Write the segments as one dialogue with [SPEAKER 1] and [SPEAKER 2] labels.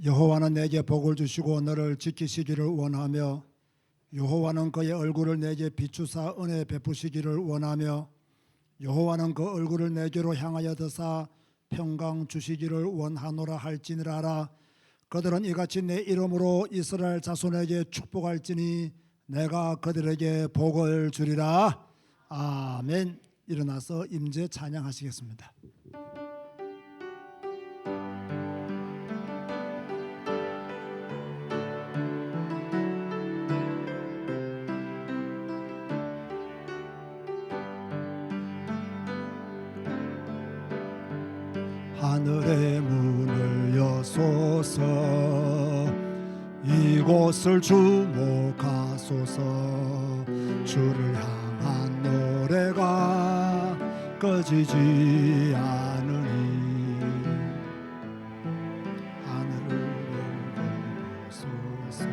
[SPEAKER 1] 여호와는 내게 복을 주시고 너를 지키시기를 원하며 여호와는 그의 얼굴을 내게 비추사 은혜 베푸시기를 원하며 여호와는 그 얼굴을 내게로 향하여 드사 평강 주시기를 원하노라 할지니라. 그들은 이같이 내 이름으로 이스라엘 자손에게 축복할지니 내가 그들에게 복을 주리라. 아멘. 일어나서 임재 찬양하시겠습니다. 하늘의 문을 여소서 이곳을 주목하소서. 주를 향한 노래가 꺼지지 않으니 하늘을 열어보소서.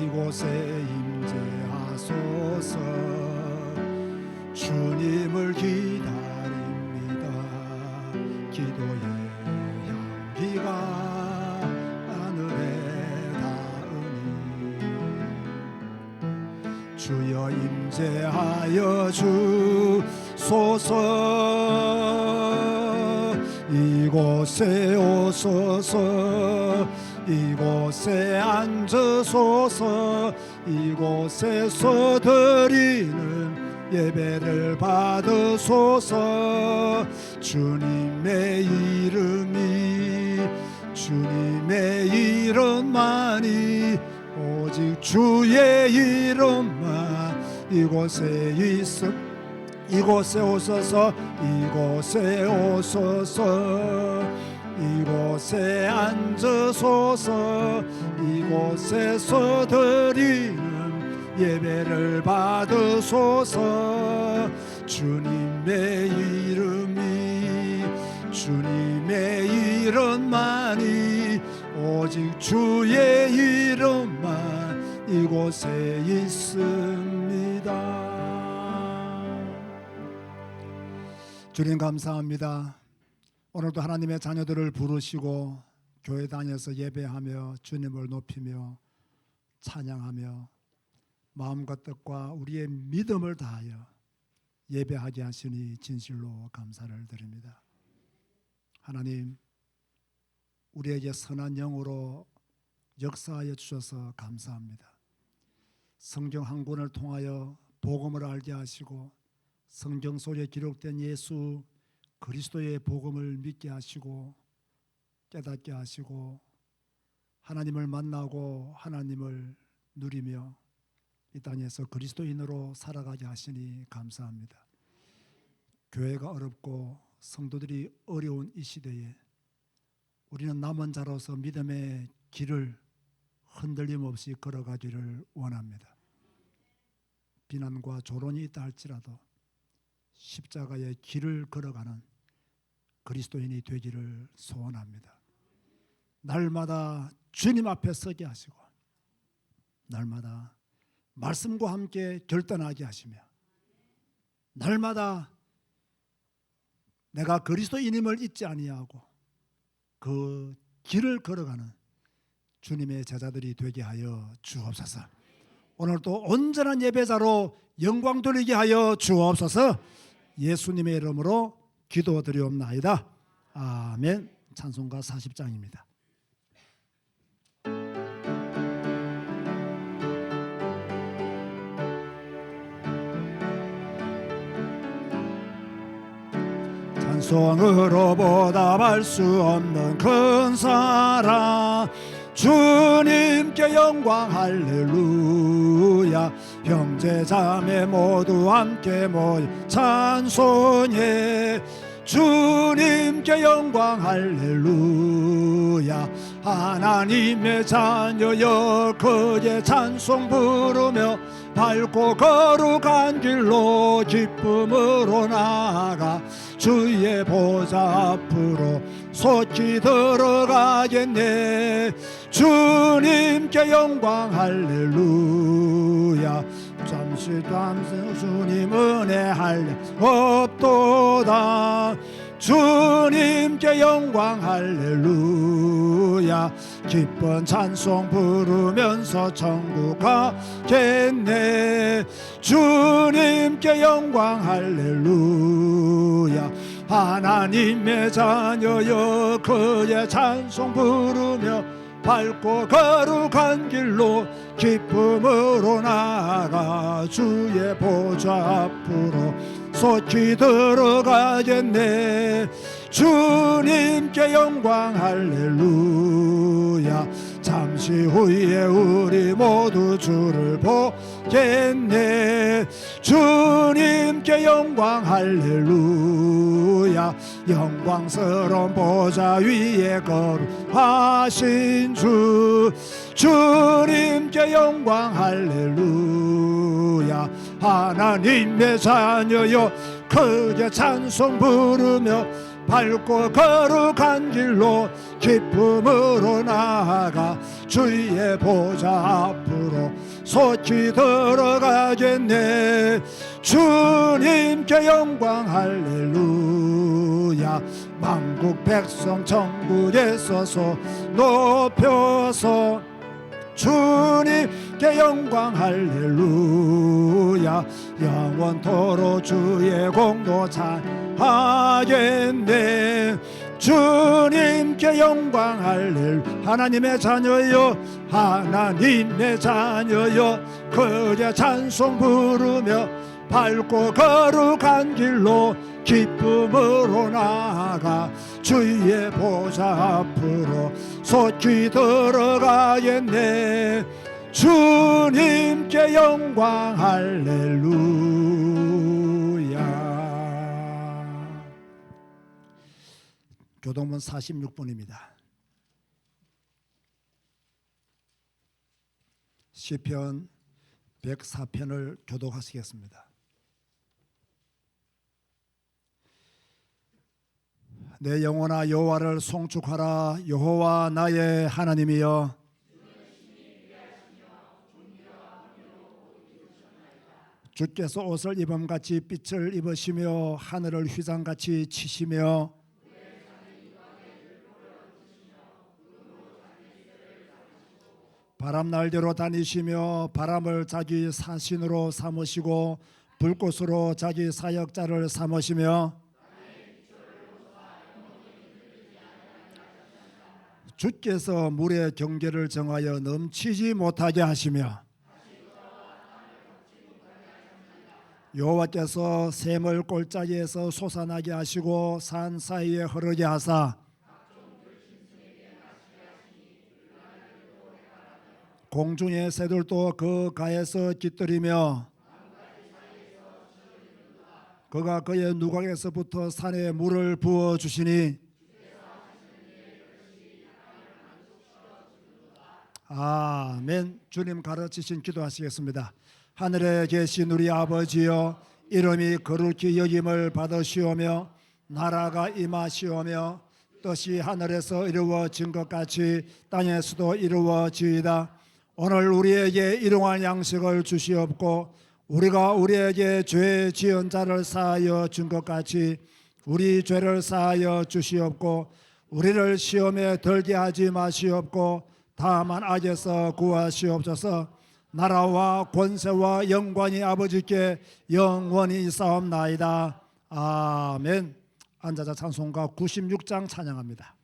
[SPEAKER 1] 이곳에 임재하소서. 주님을 기다립니다. 기도의 향기가 하늘에 닿으니 주여 임재하여 주소서. 이곳에 오소서. 이곳에 앉으소서. 이곳에서 드리는 예배를 받으소서. 주님의 주님의 이름만이 오직 주의 이름만 이곳에 이곳에 오소서. 이곳에 오소서. 이곳에 앉으소서. 이곳에서 드리는 예배를 받으소서. 주님의 이름만이 오직 주의 이름만 이곳에 있습니다. 주님 감사합니다. 오늘도 하나님의 자녀들을 부르시고 교회 다녀서 예배하며 주님을 높이며 찬양하며 마음과 뜻과 우리의 믿음을 다하여 예배하게 하시니 진실로 감사를 드립니다. 하나님, 우리에게 선한 영으로 역사하여 주셔서 감사합니다. 성경 한 권을 통하여 복음을 알게 하시고 성경 속에 기록된 예수 그리스도의 복음을 믿게 하시고 깨닫게 하시고 하나님을 만나고 하나님을 누리며 이 땅에서 그리스도인으로 살아가게 하시니 감사합니다. 교회가 어렵고 성도들이 어려운 이 시대에 우리는 남은 자로서 믿음의 길을 흔들림 없이 걸어가기를 원합니다. 비난과 조론이 있다 할지라도 십자가의 길을 걸어가는 그리스도인이 되기를 소원합니다. 날마다 주님 앞에 서게 하시고 날마다 말씀과 함께 결단하게 하시며 날마다 내가 그리스도인임을 잊지 아니하고 그 길을 걸어가는 주님의 제자들이 되게 하여 주옵소서. 오늘도 온전한 예배자로 영광 돌리게 하여 주옵소서. 예수님의 이름으로 기도드리옵나이다. 아멘. 찬송가 40장입니다. 찬송으로 보답할 수 없는 큰 사랑 주님께 영광 할렐루야. 형제자매 모두 함께 모여 찬송해 주님께 영광 할렐루야. 하나님의 자녀여 그의 찬송 부르며 밝고 거룩한 길로 기쁨으로 나아가 주의 보좌 앞으로 속히 들어가겠네. 주님께 영광 할렐루야. 잠시 주님 은혜 할례 없도다. 주님께 영광 할렐루야. 기쁜 찬송 부르면서 천국 가겠네. 주님께 영광 할렐루야. 하나님의 자녀여 그의 찬송 부르며 밝고 거룩한 길로 기쁨으로 나아가 주의 보좌 앞으로 속히 들어가겠네. 주님께 영광 할렐루야. 잠시 후에 우리 모두 주를 보겠네. 주님께 영광 할렐루야. 영광스러운 보좌 위에 거룩하신 주. 주님께 영광 할렐루야. 하나님의 자녀여 크게 찬송 부르며 밝고 거룩한 길로 기쁨으로 나아가 주의 보좌 앞으로 속히 들어가겠네. 주님께 영광 할렐루야. 만국 백성 천국에서 손 높여서 주님께 영광 할렐루야. 영원토록 주의 공도 찬하겠네. 주님께 영광 할렐루야. 하나님의 자녀여 하나님의 자녀여 그의 찬송 부르며 밝고 거룩한 길로 기쁨으로 나아가 주의 보좌 앞으로 속히 들어가겠네. 주님께 영광 할렐루야. 교동문 46번입니다. 시편 104편을 교독하시겠습니다. 내 영혼아 여호와를 송축하라. 여호와 나의 하나님이여 주께서 옷을 입음같이 빛을 입으시며 하늘을 휘장같이 치시며 바람 날대로 다니시며 바람을 자기 사신으로 삼으시고 불꽃으로 자기 사역자를 삼으시며 주께서 물의 경계를 정하여 넘치지 못하게 하시며 여호와께서 샘을 골짜기에서 솟아나게 하시고 산 사이에 흐르게 하사 공중의 새들도 그 가에서 깃들이며 그가 그의 누각에서부터 산에 물을 부어 주시니 아멘. 주님 가르치신 기도하시겠습니다. 하늘에 계신 우리 아버지여 이름이 거룩히 여김을 받으시오며 나라가 임하시오며 뜻이 하늘에서 이루어진 것 같이 땅에서도 이루어지이다. 오늘 우리에게 일용할 양식을 주시옵고 우리가 우리에게 죄 지은 자를 사하여 준 것 같이 우리 죄를 사하여 주시옵고 우리를 시험에 들게 하지 마시옵고 다만 악에서 구하시옵소서. 나라와 권세와 영광이 아버지께 영원히 있사옵나이다. 아멘. 앉아자 찬송가 96장 찬양합니다.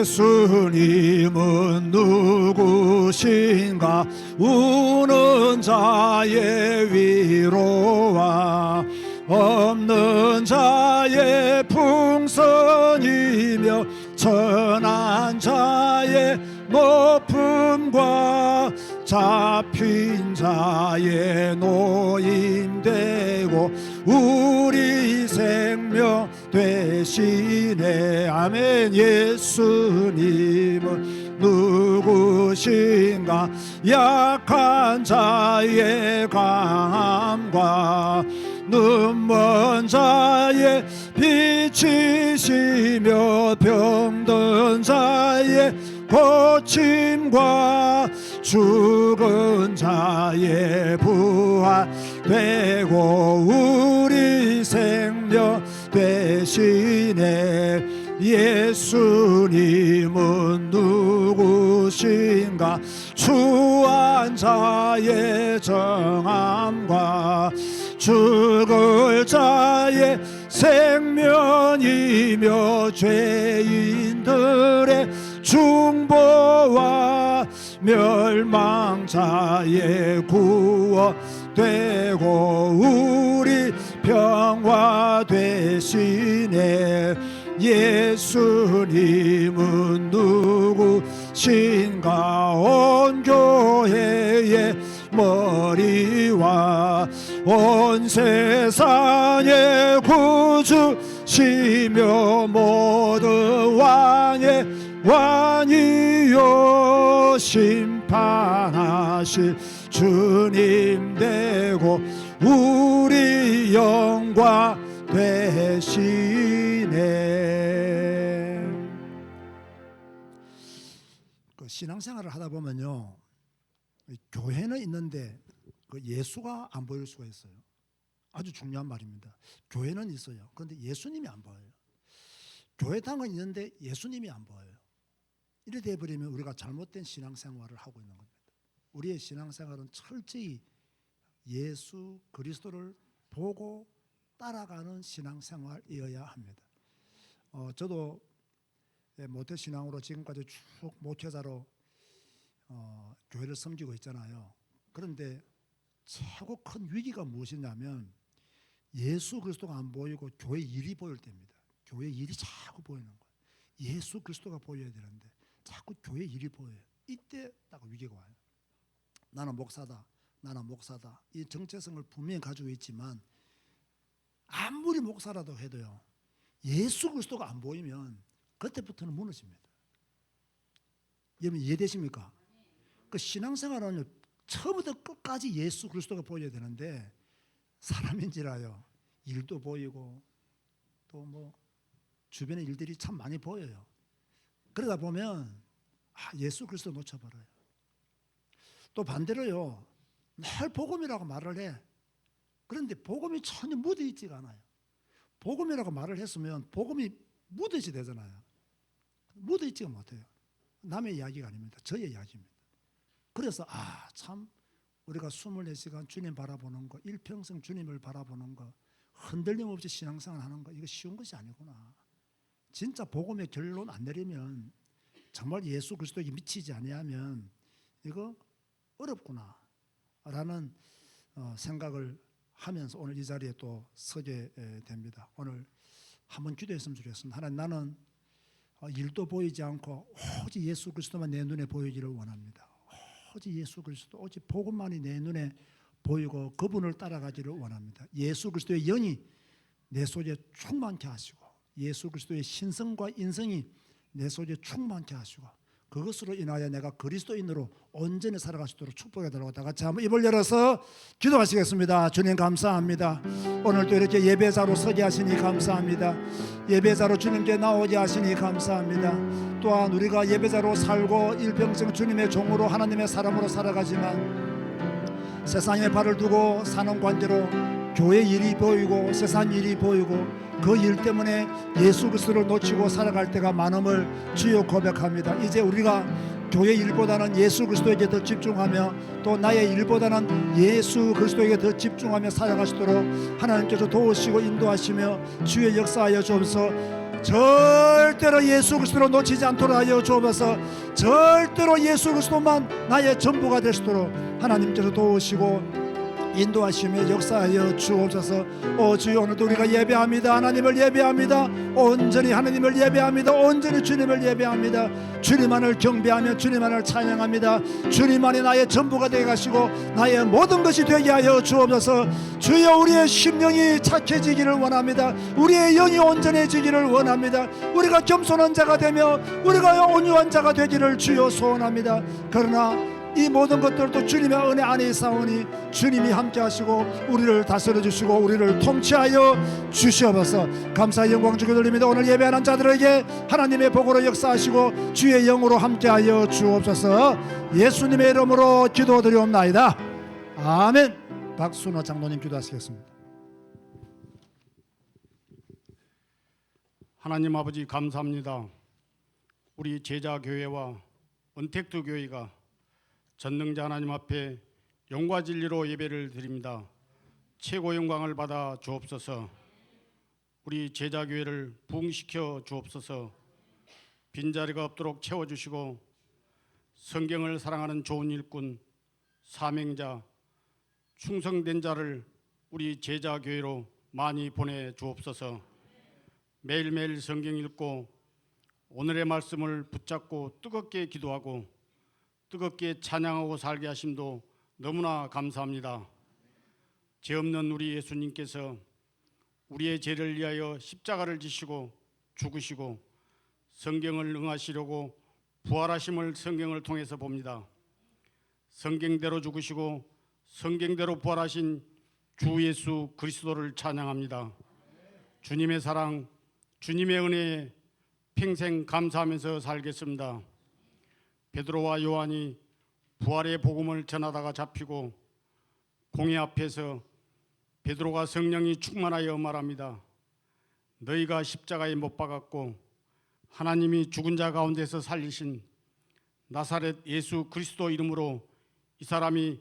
[SPEAKER 1] 예수님은 누구신가? 우는 자의 위로와 없는 자의 풍성이며 천한 자의 높음과 잡힌 자의 노임되고 우리 생명 되시네. 아멘. 예수님은 누구신가? 약한 자의 강함과 눈먼 자의 빛이시며 병든 자의 고침과 죽은 자의 부활 되고 우리 생명 되시네. 예수님은 누구신가? 추한 자의 정함과 죽을 자의 생명이며 죄인들의 중보와 멸망자의 구원 되고 우리 평화 되시네. 예수님은 누구신가? 온 교회의 머리와 온 세상의 구주시며 모든 왕의 왕이요 심판하실 주님 되고 우리 영광 되시네. 그 신앙생활을 하다 보면요, 교회는 있는데 그 예수가 안 보일 수가 있어요. 아주 중요한 말입니다. 교회는 있어요. 그런데 예수님이 안 보여요. 교회당은 있는데 예수님이 안 보여요. 이래 돼버리면 우리가 잘못된 신앙생활을 하고 있는 겁니다. 우리의 신앙생활은 철저히 예수 그리스도를 보고 따라가는 신앙생활이어야 합니다. 저도 모태신앙으로 지금까지 쭉 목회자로 교회를 섬기고 있잖아요. 그런데 최고 큰 위기가 무엇이냐면 예수 그리스도가 안 보이고 교회 일이 보일 때입니다. 교회 일이 자꾸 보이는 거예요. 예수 그리스도가 보여야 되는데 자꾸 교회 일이 보여요. 이때 딱 위기가 와요. 나는 목사다. 이 정체성을 분명히 가지고 있지만 아무리 목사라도 해도요, 예수 그리스도가 안 보이면 그때부터는 무너집니다. 여러분 이해되십니까? 그 신앙생활은 처음부터 끝까지 예수 그리스도가 보여야 되는데 사람인지라요, 일도 보이고 또 뭐 주변의 일들이 참 많이 보여요. 그러다 보면 예수 그리스도 놓쳐버려요. 또 반대로요, 늘 복음이라고 말을 해. 그런데 복음이 전혀 묻어있지가 않아요. 복음이라고 말을 했으면 복음이 묻어있어야 되잖아요. 묻어있지가 못해요. 남의 이야기가 아닙니다. 저의 이야기입니다. 그래서 참 우리가 24시간 주님 바라보는 거, 일평생 주님을 바라보는 거, 흔들림 없이 신앙생활 하는 거, 이거 쉬운 것이 아니구나. 진짜 복음의 결론 안 내리면, 정말 예수 그리스도에 미치지 아니하면 이거 어렵구나 라는 생각을 하면서 오늘 이 자리에 또 서게 됩니다. 오늘 한번 기도했으면 좋겠습니다. 하나님, 나는 일도 보이지 않고 오직 예수 그리스도만 내 눈에 보이기를 원합니다. 오직 예수 그리스도, 오직 복음만이 내 눈에 보이고 그분을 따라가기를 원합니다. 예수 그리스도의 영이 내 속에 충만케 하시고 예수 그리스도의 신성과 인성이 내 속에 충만케 하시고 그것으로 인하여 내가 그리스도인으로 온전히 살아갈 수 있도록 축복해달라고 다 같이 한번 입을 열어서 기도하시겠습니다. 주님 감사합니다. 오늘도 이렇게 예배자로 서게 하시니 감사합니다. 예배자로 주님께 나오게 하시니 감사합니다. 또한 우리가 예배자로 살고 일평생 주님의 종으로 하나님의 사람으로 살아가지만 세상에 발을 두고 사는 관계로 교회 일이 보이고 세상 일이 보이고 그 일 때문에 예수 그리스도를 놓치고 살아갈 때가 많음을 주여 고백합니다. 이제 우리가 교회 일보다는 예수 그리스도에게 더 집중하며 또 나의 일보다는 예수 그리스도에게 더 집중하며 살아갈 수 있도록 하나님께서 도우시고 인도하시며 주의 역사하여 주옵소서. 절대로 예수 그리스도를 놓치지 않도록 하여 주옵소서. 절대로 예수 그리스도만 나의 전부가 될 수 있도록 하나님께서 도우시고 인도하시며 역사하여 주옵소서. 주여, 오늘도 우리가 예배합니다. 하나님을 예배합니다. 온전히 하나님을 예배합니다. 온전히 주님을 예배합니다. 주님만을 경배하며 주님만을 찬양합니다. 주님만이 나의 전부가 되게 하시고 나의 모든 것이 되게 하여 주옵소서. 주여, 우리의 심령이 착해지기를 원합니다. 우리의 영이 온전해지기를 원합니다. 우리가 겸손한 자가 되며 우리가 온유한 자가 되기를 주여 소원합니다. 그러나 이 모든 것들도 주님의 은혜 안에 있사오니 주님이 함께 하시고 우리를 다스려 주시고 우리를 통치하여 주시옵소서. 감사의 영광 주께 돌립니다. 오늘 예배하는 자들에게 하나님의 복으로 역사하시고 주의 영으로 함께하여 주옵소서. 예수님의 이름으로 기도드리옵나이다. 아멘. 박순호 장로님 기도하시겠습니다.
[SPEAKER 2] 하나님 아버지 감사합니다. 우리 제자교회와 언택트 교회가 전능자 하나님 앞에 영과 진리로 예배를 드립니다. 최고 영광을 받아 주옵소서. 우리 제자교회를 부흥시켜 주옵소서. 빈자리가 없도록 채워주시고 성경을 사랑하는 좋은 일꾼, 사명자, 충성된 자를 우리 제자교회로 많이 보내주옵소서. 매일매일 성경 읽고 오늘의 말씀을 붙잡고 뜨겁게 기도하고 뜨겁게 찬양하고 살게 하심도 너무나 감사합니다. 죄 없는 우리 예수님께서 우리의 죄를 위하여 십자가를 지시고 죽으시고 성경을 응하시려고 부활하심을 성경을 통해서 봅니다. 성경대로 죽으시고 성경대로 부활하신 주 예수 그리스도를 찬양합니다. 주님의 사랑, 주님의 은혜에 평생 감사하면서 살겠습니다. 베드로와 요한이 부활의 복음을 전하다가 잡히고 공회 앞에서 베드로가 성령이 충만하여 말합니다. 너희가 십자가에 못 박았고 하나님이 죽은 자 가운데서 살리신 나사렛 예수 그리스도 이름으로 이 사람이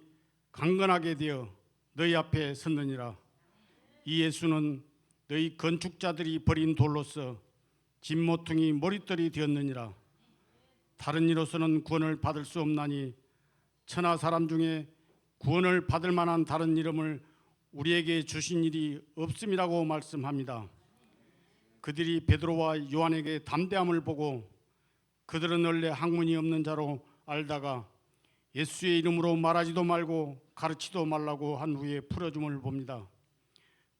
[SPEAKER 2] 강건하게 되어 너희 앞에 섰느니라. 이 예수는 너희 건축자들이 버린 돌로서 진모퉁이 머릿돌이 되었느니라. 다른 이로서는 구원을 받을 수 없나니 천하 사람 중에 구원을 받을 만한 다른 이름을 우리에게 주신 일이 없음이라고 말씀합니다. 그들이 베드로와 요한에게 담대함을 보고 그들은 원래 학문이 없는 자로 알다가 예수의 이름으로 말하지도 말고 가르치도 말라고 한 후에 풀어줌을 봅니다.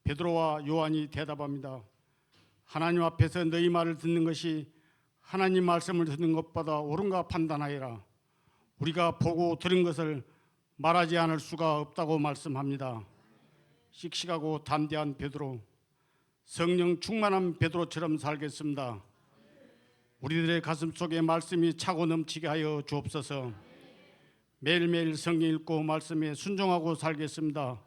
[SPEAKER 2] 베드로와 요한이 대답합니다. 하나님 앞에서 너희 말을 듣는 것이 하나님 말씀을 듣는 것보다 옳은가 판단하여라. 우리가 보고 들은 것을 말하지 않을 수가 없다고 말씀합니다. 씩씩하고 담대한 베드로, 성령 충만한 베드로처럼 살겠습니다. 우리들의 가슴 속에 말씀이 차고 넘치게 하여 주옵소서. 매일매일 성경 읽고 말씀에 순종하고 살겠습니다.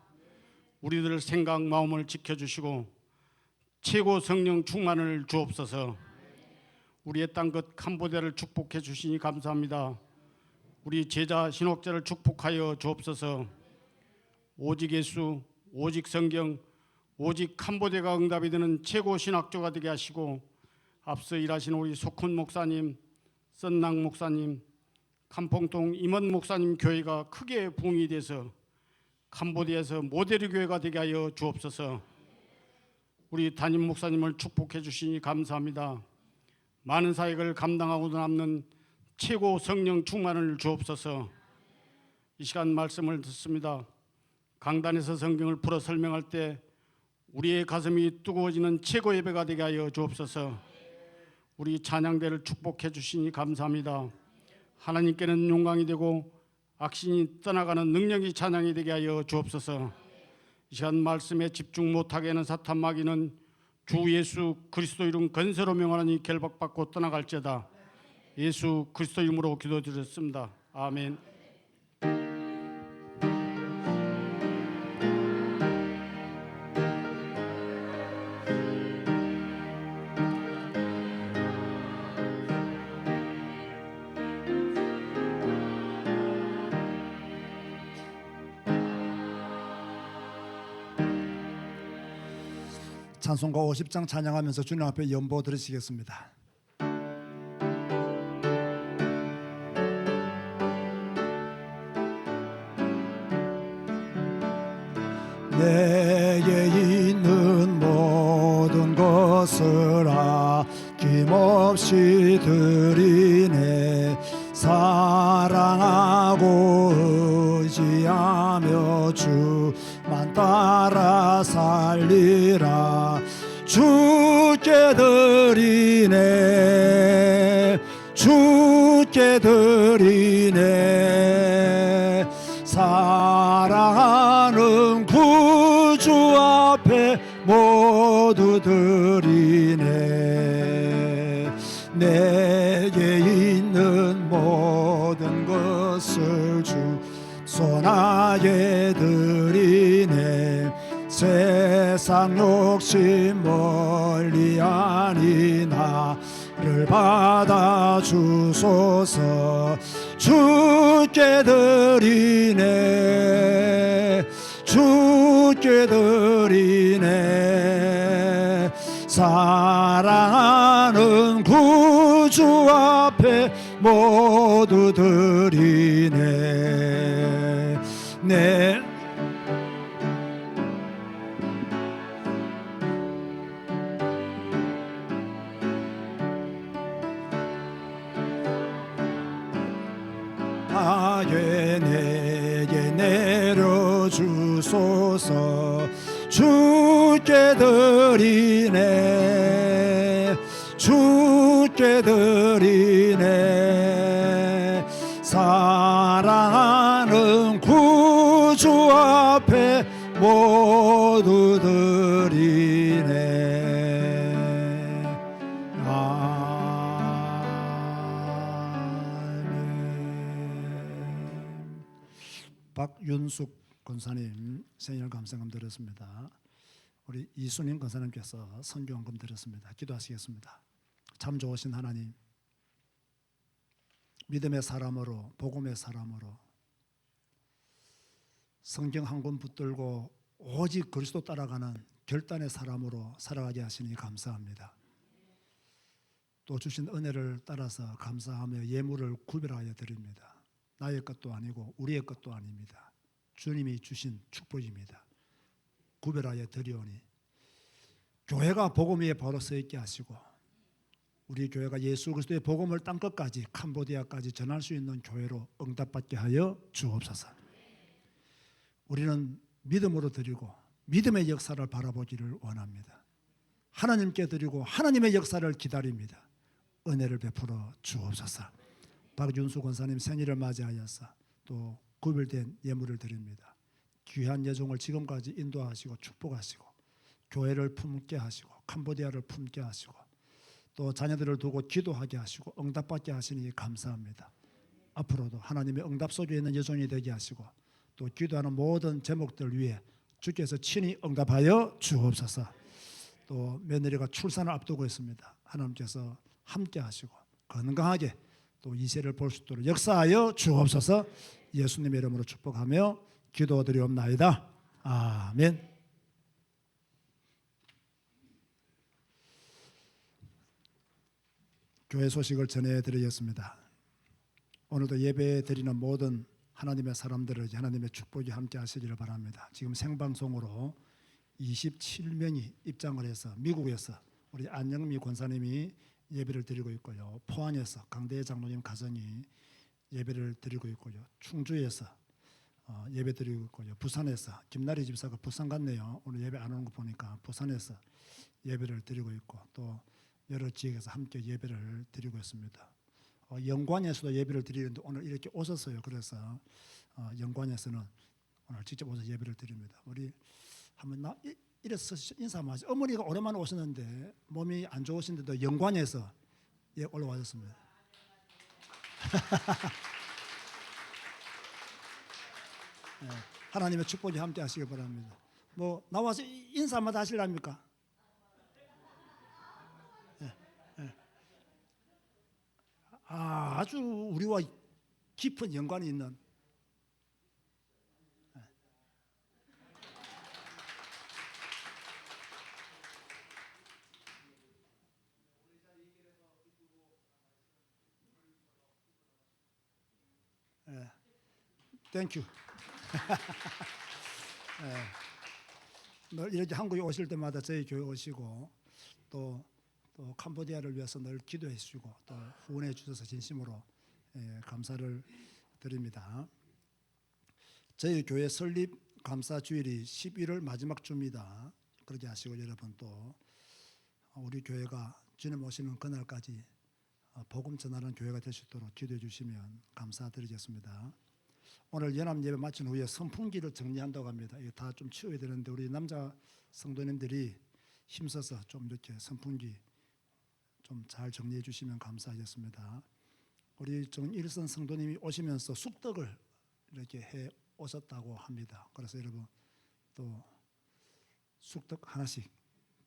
[SPEAKER 2] 우리들 생각 마음을 지켜주시고 최고 성령 충만을 주옵소서. 우리의 땅끝 캄보디아를 축복해 주시니 감사합니다. 우리 제자 신옥자를 축복하여 주옵소서. 오직 예수, 오직 성경, 오직 캄보디아가 응답이 되는 최고 신학조가 되게 하시고 앞서 일하신 우리 속훈 목사님, 썬낭 목사님, 캄퐁동 임원 목사님 교회가 크게 부흥이 돼서 캄보디아에서 모델 교회가 되게 하여 주옵소서. 우리 담임 목사님을 축복해 주시니 감사합니다. 많은 사역을 감당하고 남는 최고 성령 충만을 주옵소서. 이 시간 말씀을 듣습니다. 강단에서 성경을 풀어 설명할 때 우리의 가슴이 뜨거워지는 최고 예배가 되게 하여 주옵소서. 우리 찬양대를 축복해 주시니 감사합니다. 하나님께는 영광이 되고 악신이 떠나가는 능력이 찬양이 되게 하여 주옵소서. 이 시간 말씀에 집중 못하게 하는 사탄 마귀는 주 예수 그리스도 이름 건세로 명하니 결박받고 떠나갈지어다. 예수 그리스도 이름으로 기도드렸습니다. 아멘.
[SPEAKER 1] 찬송가 50장 찬양하면서 주님 앞에 연보 드리시겠습니다. 내게 있는 모든 것을 아낌없이 드리네. 사랑하고 의지하며 주만 따라 살리라. 주께 드리네, 주께 드리네. 것을 주 손아에 드리네. 세상 욕심 멀리 하니 나를 받아주소서. 주께 드리네. 주께 드리네. 사랑하는 구주 앞에 모두 드리네. 내 하게 내게 내려주소서. 주께 드리네. 주께 드리네. 사랑하는 구주 앞에 모두 드리네. 아멘. 박윤숙 권사님 생일 감사금 드렸습니다. 우리 이순인 권사님께서 선교원금 드렸습니다. 기도하시겠습니다. 참 좋으신 하나님, 믿음의 사람으로, 복음의 사람으로, 성경 한 권 붙들고 오직 그리스도 따라가는 결단의 사람으로 살아가게 하시니 감사합니다. 또 주신 은혜를 따라서 감사하며 예물을 구별하여 드립니다. 나의 것도 아니고 우리의 것도 아닙니다. 주님이 주신 축복입니다. 구별하여 드리오니 교회가 복음 위에 바로 서 있게 하시고, 우리 교회가 예수 그리스도의 복음을 땅끝까지 캄보디아까지 전할 수 있는 교회로 응답받게 하여 주옵소서. 우리는 믿음으로 드리고 믿음의 역사를 바라보기를 원합니다. 하나님께 드리고 하나님의 역사를 기다립니다. 은혜를 베풀어 주옵소서. 박윤수 권사님 생일을 맞이하여서 또 구별된 예물을 드립니다. 귀한 여종을 지금까지 인도하시고 축복하시고 교회를 품게 하시고 캄보디아를 품게 하시고 또 자녀들을 두고 기도하게 하시고 응답받게 하시니 감사합니다. 앞으로도 하나님의 응답 속에 있는 여종이 되게 하시고 또 기도하는 모든 제목들 위해 주께서 친히 응답하여 주옵소서. 또 며느리가 출산을 앞두고 있습니다. 하나님께서 함께 하시고 건강하게 또 이세를 볼 수 있도록 역사하여 주옵소서. 예수님의 이름으로 축복하며 기도드리옵나이다. 아멘. 교회 소식을 전해드리겠습니다. 오늘도 예배 드리는 모든 하나님의 사람들을 하나님의 축복이 함께 하시기를 바랍니다. 지금 생방송으로 27명이 입장을 해서 미국에서 우리 안영미 권사님이 예배를 드리고 있고요. 포항에서 강대혜 장로님 가정이 예배를 드리고 있고요. 충주에서 예배 드리고 있고요. 부산에서 김나리 집사가 부산 갔네요. 오늘 예배 안 오는 거 보니까 부산에서 예배를 드리고 있고 또 여러 지역에서 함께 예배를 드리고 있습니다. 영광에서도 예배를 드리는데 오늘 이렇게 오셨어요. 그래서 영광에서는 오늘 직접 오셔서 예배를 드립니다. 우리 한번 이래서 인사 한번 하시죠. 어머니가 오랜만에 오셨는데 몸이 안 좋으신데도 영광에서 올라와셨습니다. 네, 하나님의 축복이 함께 하시기 바랍니다. 뭐 나와서 인사 한번 하시랍니까? 아주 우리와 깊은 연관이 있는 땡큐. 늘 이렇게 한국에 오실 때마다 저희 교회 오시고 또 캄보디아를 위해서 늘 기도해 주시고 또 후원해 주셔서 진심으로 감사를 드립니다. 저희 교회 설립 감사 주일이 11월 마지막 주입니다. 그렇게 하시고 여러분 또 우리 교회가 주님 오시는 그날까지 복음 전하는 교회가 될 수 있도록 기도해 주시면 감사드리겠습니다. 오늘 연합 예배 마친 후에 선풍기를 정리한다고 합니다. 이거 다 좀 치워야 되는데 우리 남자 성도님들이 힘써서 좀 이렇게 선풍기 좀 잘 정리해 주시면 감사하겠습니다. 우리 정일선 성도님이 오시면서 쑥떡을 이렇게 해 오셨다고 합니다. 그래서 여러분 또 쑥떡 하나씩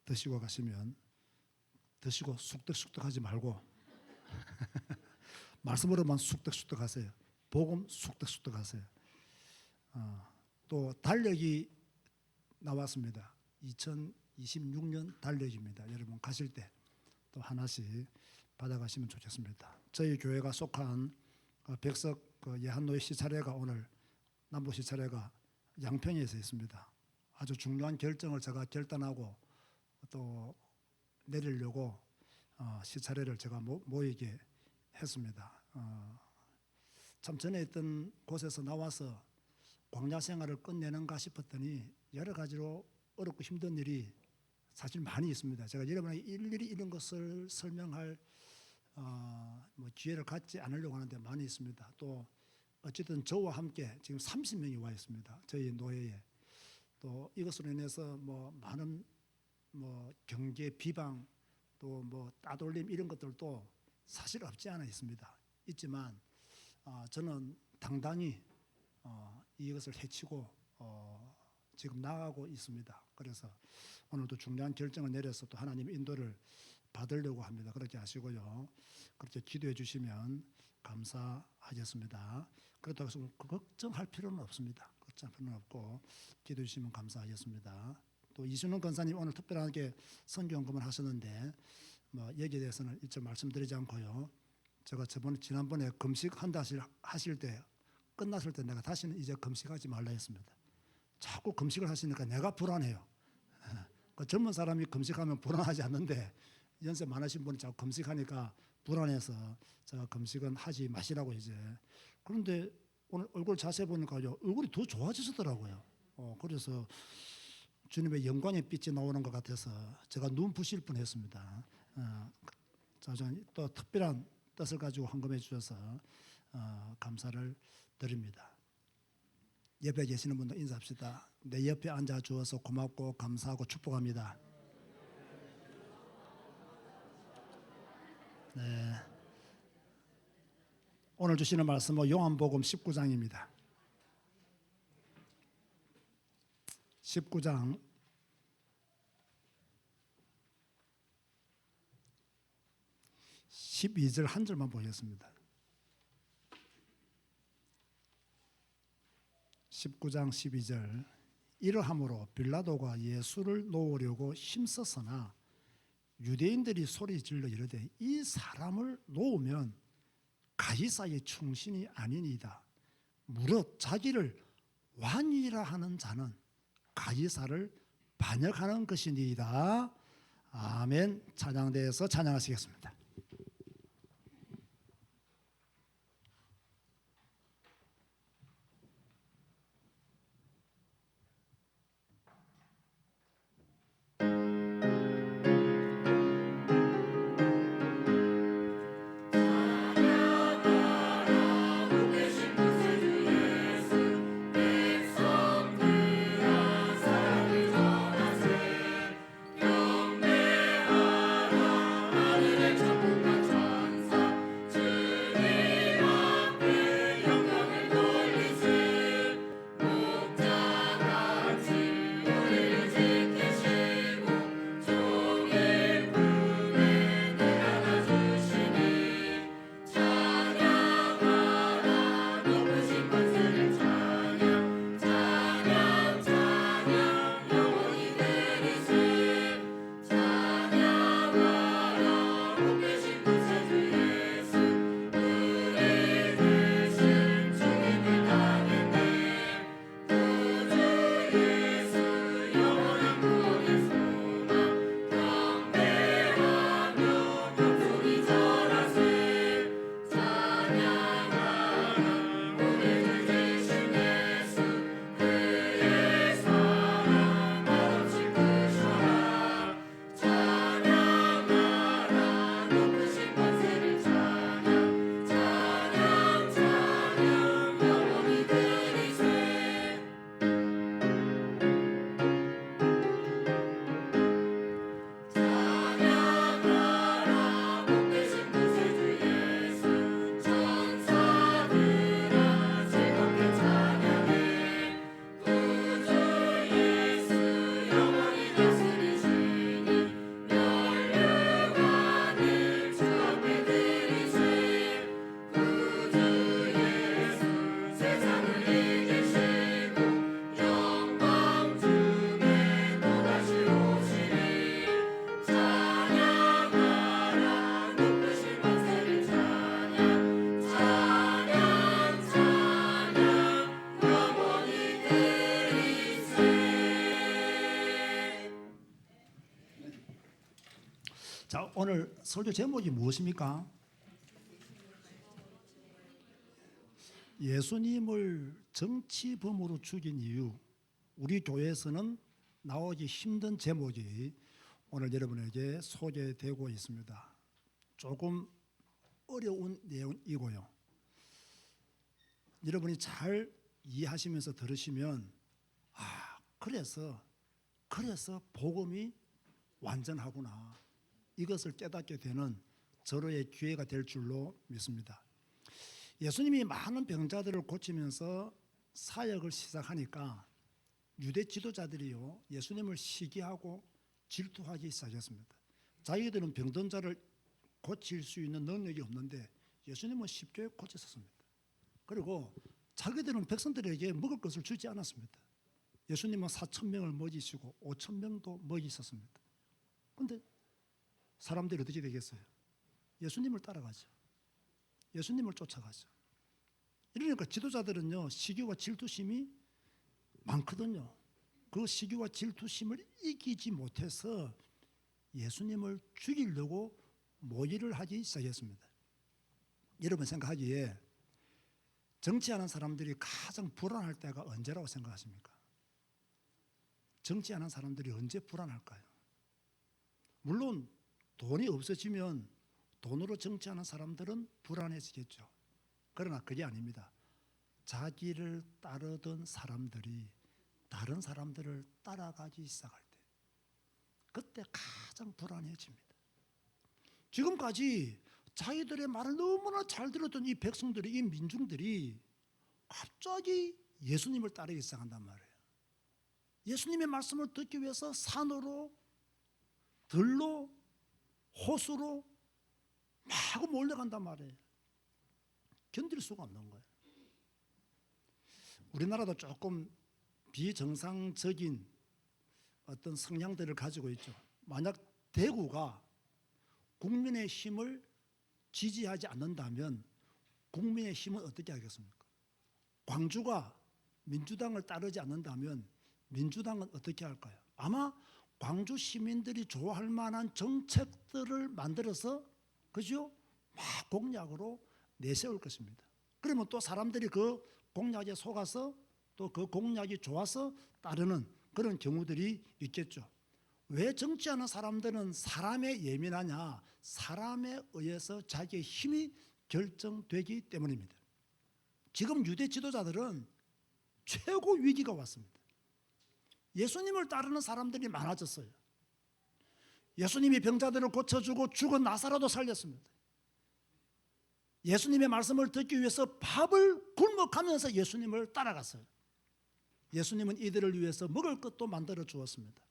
[SPEAKER 1] 드시고 가시면 드시고 쑥떡 하지 말고 말씀으로만 쑥떡 하세요. 복음 쑥떡 하세요. 또 달력이 나왔습니다. 2026년 달력입니다. 여러분 가실 때 또 하나씩 받아가시면 좋겠습니다. 저희 교회가 속한 백석 예한노예 시차례가 오늘 남부 시차례가 양평에서 있습니다. 아주 중요한 결정을 제가 결단하고 또 내리려고 시차례를 제가 모이게 했습니다. 참 전에 있던 곳에서 나와서 광야 생활을 끝내는가 싶었더니 여러 가지로 어렵고 힘든 일이 사실 많이 있습니다. 제가 여러분에게 일일이 이런 것을 설명할 기회를 갖지 않으려고 하는데 많이 있습니다. 또 어쨌든 저와 함께 지금 30명이 와 있습니다. 저희 노예에. 또 이것으로 인해서 많은 경계 비방 또 따돌림 이런 것들도 사실 없지 않아 있습니다. 있지만 저는 당당히 이것을 해치고 지금 나아가고 있습니다. 그래서 오늘도 중요한 결정을 내려서 또 하나님의 인도를 받으려고 합니다. 그렇게 하시고요. 그렇게 기도해 주시면 감사하겠습니다. 그렇다고 해서 걱정할 필요는 없습니다. 걱정할 필요는 없고 기도해 주시면 감사하겠습니다. 또 이순원 권사님 오늘 특별하게 선교연금을 하셨는데 여기에 대해서는 일절 말씀드리지 않고요. 제가 지난번에 금식한다 하실 때 끝났을 때 내가 다시는 이제 금식하지 말라 했습니다. 자꾸 금식을 하시니까 내가 불안해요. 그 젊은 사람이 금식하면 불안하지 않는데 연세 많으신 분이 자꾸 금식하니까 불안해서 제가 금식은 하지 마시라고 이제. 그런데 오늘 얼굴 자세히 보니까요 얼굴이 더 좋아지시더라고요. 그래서 주님의 영광의 빛이 나오는 것 같아서 제가 눈 부실 뻔했습니다. 저는 또 특별한 뜻을 가지고 헌금해 주셔서 감사를 드립니다. 옆에 계시는 분도 인사합시다. 내 옆에 앉아 주어서 고맙고 감사하고 축복합니다. 네. 오늘 주시는 말씀은 요한복음 19장입니다. 19장 12절 한 절만 보겠습니다. 19장 12절 이러함으로 빌라도가 예수를 놓으려고 힘썼으나 유대인들이 소리질러 이르되 이 사람을 놓으면 가이사의 충신이 아니니이다. 무릇 자기를 왕이라 하는 자는 가이사를 반역하는 것이니이다. 아멘. 찬양대에서 찬양하시겠습니다.
[SPEAKER 3] 영매하라 하늘의 참
[SPEAKER 1] 자, 오늘 설교 제목이 무엇입니까? 예수님을 정치범으로 죽인 이유. 우리 교회에서는 나오기 힘든 제목이 오늘 여러분에게 소개되고 있습니다. 조금 어려운 내용이고요. 여러분이 잘 이해하시면서 들으시면 그래서 복음이 완전하구나, 이것을 깨닫게 되는 절호의 기회가 될 줄로 믿습니다. 예수님이 많은 병자들을 고치면서 사역을 시작하니까 유대 지도자들이요, 예수님을 시기하고 질투하기 시작했습니다. 자기들은 병든 자를 고칠 수 있는 능력이 없는데 예수님은 쉽게 고쳤습니다. 그리고 자기들은 백성들에게 먹을 것을 주지 않았습니다. 예수님은 4,000명을 먹이시고 5,000명도 먹이셨습니다. 그런데 사람들이 어떻게 되겠어요? 예수님을 따라가죠. 예수님을 쫓아가죠. 이러니까 지도자들은요, 시기와 질투심이 많거든요. 그 시기와 질투심을 이기지 못해서 예수님을 죽이려고 모의를 하기 시작했습니다. 여러분 생각하기에 정치하는 사람들이 가장 불안할 때가 언제라고 생각하십니까? 정치하는 사람들이 언제 불안할까요? 물론 돈이 없어지면 돈으로 정치하는 사람들은 불안해지겠죠. 그러나 그게 아닙니다. 자기를 따르던 사람들이 다른 사람들을 따라가기 시작할 때, 그때 가장 불안해집니다. 지금까지 자기들의 말을 너무나 잘 들었던 이 백성들이, 이 민중들이 갑자기 예수님을 따르기 시작한단 말이에요. 예수님의 말씀을 듣기 위해서 산으로, 들로, 호수로 마구 몰려간단 말이에요. 견딜 수가 없는 거예요. 우리나라도 조금 비정상적인 어떤 성향들을 가지고 있죠. 만약 대구가 국민의 힘을 지지하지 않는다면 국민의 힘은 어떻게 하겠습니까? 광주가 민주당을 따르지 않는다면 민주당은 어떻게 할까요? 아마 광주 시민들이 좋아할 만한 정책들을 만들어서, 그죠? 막 공약으로 내세울 것입니다. 그러면 또 사람들이 그 공약에 속아서 또 그 공약이 좋아서 따르는 그런 경우들이 있겠죠. 왜 정치하는 사람들은 사람에 예민하냐? 사람에 의해서 자기의 힘이 결정되기 때문입니다. 지금 유대 지도자들은 최고 위기가 왔습니다. 예수님을 따르는 사람들이 많아졌어요. 예수님이 병자들을 고쳐주고 죽은 나사로도 살렸습니다. 예수님의 말씀을 듣기 위해서 밥을 굶어가면서 예수님을 따라갔어요. 예수님은 이들을 위해서 먹을 것도 만들어 주었습니다.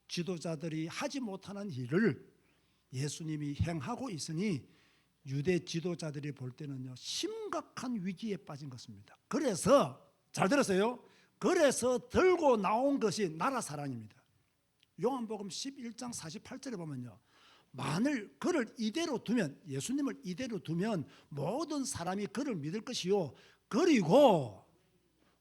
[SPEAKER 1] 지도자들이 하지 못하는 일을 예수님이 행하고 있으니 유대 지도자들이 볼 때는요, 심각한 위기에 빠진 것입니다. 그래서 잘 들었어요. 그래서 들고 나온 것이 나라 사랑입니다. 요한복음 11장 48절에 보면요, 만일 그를 이대로 두면, 예수님을 이대로 두면 모든 사람이 그를 믿을 것이요, 그리고